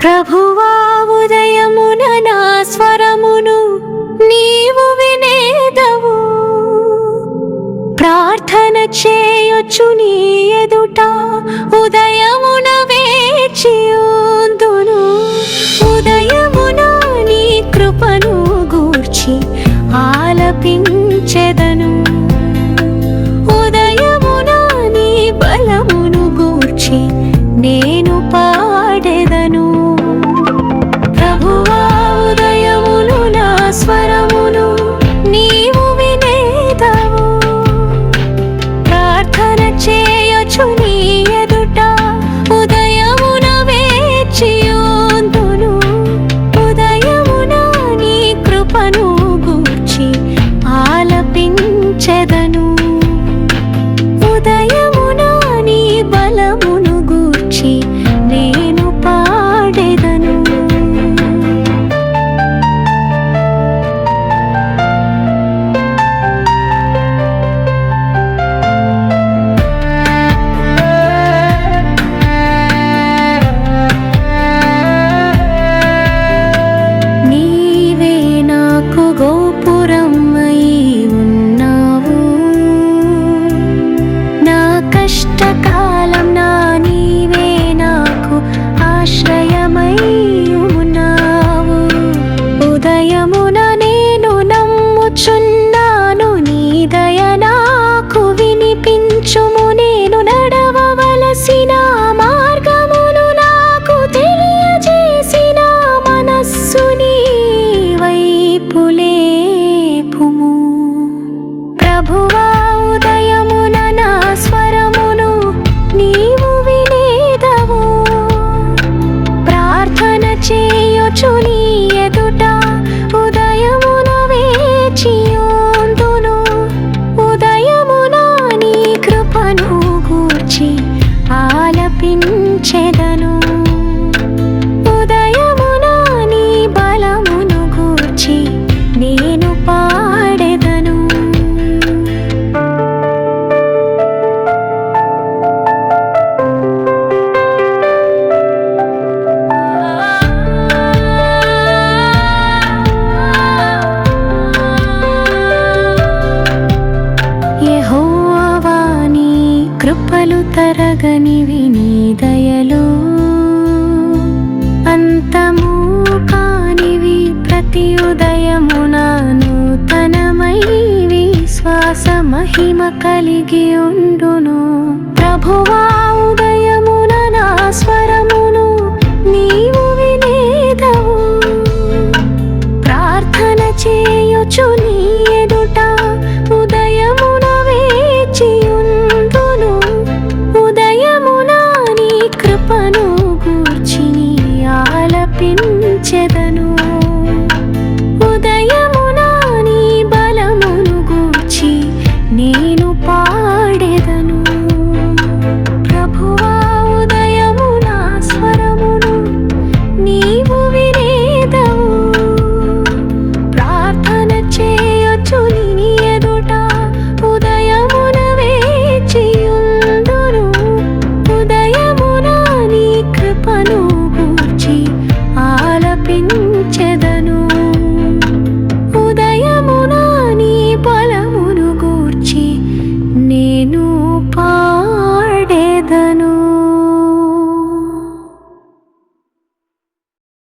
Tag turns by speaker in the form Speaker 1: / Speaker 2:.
Speaker 1: ప్రభువా ఉదయమున నా స్వరమును నీవు వినేదవు. ప్రార్థన చేయొచ్చు నీ ఎదుట ఉదయమున వేచియుందును. ఉదయమున నీ కృపను గూర్చి ఆలపించెదను. ఉదయమున నీ బలమును గూర్చి నేను పాడెదను. ప్రభువా ఉదయమును నా స్వరమును నీవు వినేదవు. ప్రార్థన చేయొచ్చు నీ ఎదుట ఉదయమున వేచియుందును. ఉదయమున నీ కృపను గూర్చి ఆలపించెదను. ఉదయమున నీ బలమును గూర్చి నేను పాడెదను. నీవే నాకు గోపురమై ఉన్నావు. నా కష్టకాలం నా నీవే నాకు ఆశ్రయమై ఉన్నావు. ఉదయమున నేను నమ్ముచున్నాను నీ దయ నాకు వినిపించుము. నేను నడవవలసిన మార్గమును నాకు తెలియజేసిన మనస్సు నీ వైపు లేపుము. ప్రభువా ఉదయమున నా స్వరమును నీవు వినేదవు. ప్రార్థన చేయొచ్చు నీ ఎదుట ఉదయమున వేచియుందును. ఉదయమున నీ కృపను గూర్చి ఆలపించెదను. ఉదయమున నీ బలమును గూర్చి నేను పాడెదను. యెహోవా నీ కృపలు తరగనివి, నీ దయలు అంతము కానివి. ప్రతి ఉదయమున నూతనమైవి, శ్వాస మహిమ కలిగి ఉండును. ప్రభువా